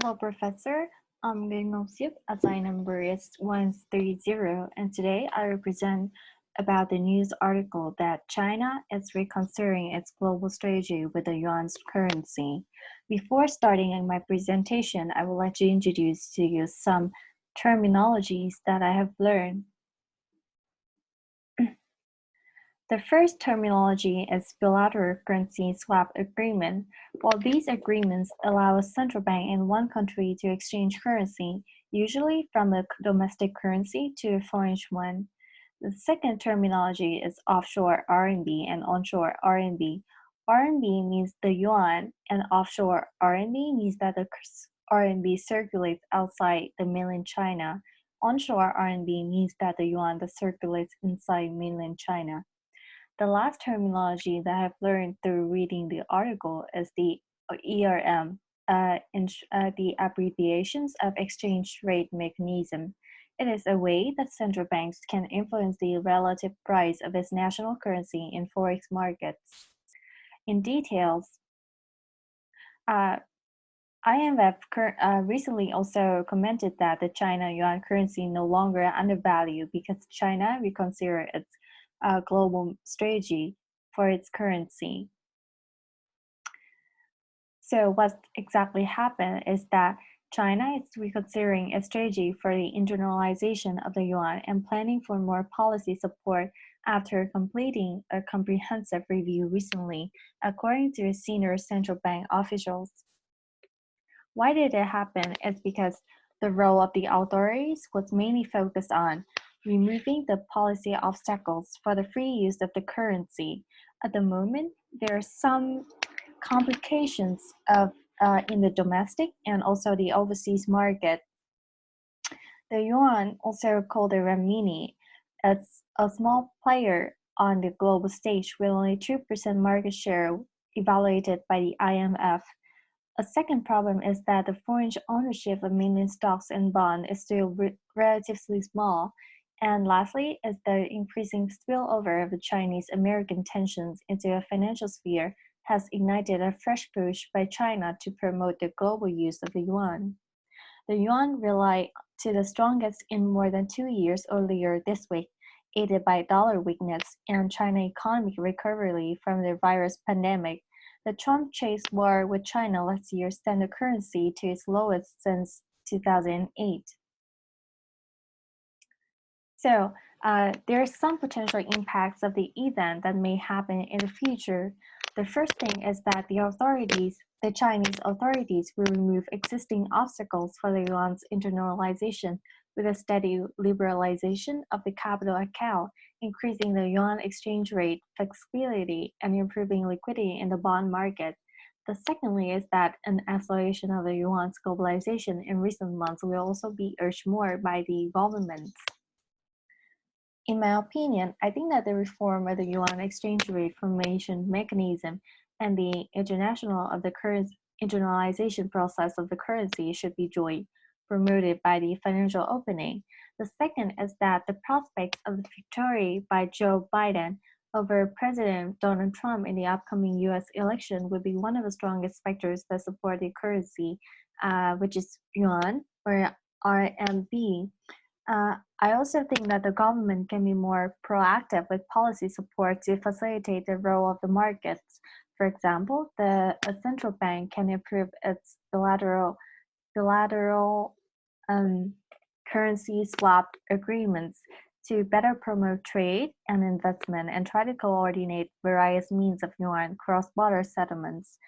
Hello, Professor. I'm Ngoc. Assigned number is 130, and today I will present about the news article that China is reconsidering its global strategy with the yuan's currency. Before starting my presentation, I would like to introduce to you some terminologies that I have learned. The first terminology is bilateral currency swap agreement. While these agreements allow a central bank in one country to exchange currency, usually from a domestic currency to a foreign one. The second terminology is offshore RMB and onshore RMB. RMB means the yuan, and offshore RMB means that the RMB circulates outside the mainland China. Onshore RMB means that the yuan that circulates inside mainland China. The last terminology that I've learned through reading the article is the ERM, the abbreviations of exchange rate mechanism. It is a way that central banks can influence the relative price of its national currency in forex markets. In details, uh, IMF recently also commented that the China yuan currency no longer undervalued because China reconsidered its global strategy for its currency. So what exactly happened is that China is reconsidering its strategy for the internalization of the yuan and planning for more policy support after completing a comprehensive review recently, according to senior central bank officials. Why did it happen? It's because the role of the authorities was mainly focused on removing the policy obstacles for the free use of the currency. At the moment, there are some complications in the domestic and also the overseas market. The yuan, also called the renminbi, is a small player on the global stage with only 2% market share evaluated by the IMF. A second problem is that the foreign ownership of mainland stocks and bonds is still relatively small. And lastly is the increasing spillover of the Chinese-American tensions into the financial sphere has ignited a fresh push by China to promote the global use of the yuan. The yuan relied to the strongest in more than 2 years earlier this week, aided by dollar weakness and China economic recovery from the virus pandemic. The Trump chase war with China last year sent the currency to its lowest since 2008. So there are some potential impacts of the event that may happen in the future. The first thing is that the Chinese authorities will remove existing obstacles for the yuan's internalization with a steady liberalization of the capital account, increasing the yuan exchange rate flexibility and improving liquidity in the bond market. The secondly is that an acceleration of the yuan's globalization in recent months will also be urged more by the governments. In my opinion, I think that the reform of the yuan exchange rate formation mechanism and the international of the internalization process of the currency should be joined, promoted by the financial opening. The second is that the prospects of the victory by Joe Biden over President Donald Trump in the upcoming US election would be one of the strongest factors that support the currency, which is yuan or RMB. I also think that the government can be more proactive with policy support to facilitate the role of the markets. For example, a central bank can improve its bilateral currency swap agreements to better promote trade and investment and try to coordinate various means of yuan cross-border settlements.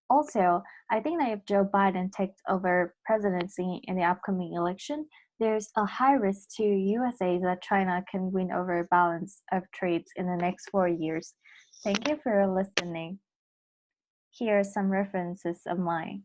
Also, I think that if Joe Biden takes over presidency in the upcoming election, there's a high risk to USA that China can win over a balance of trades in the next 4 years. Thank you for listening. Here are some references of mine.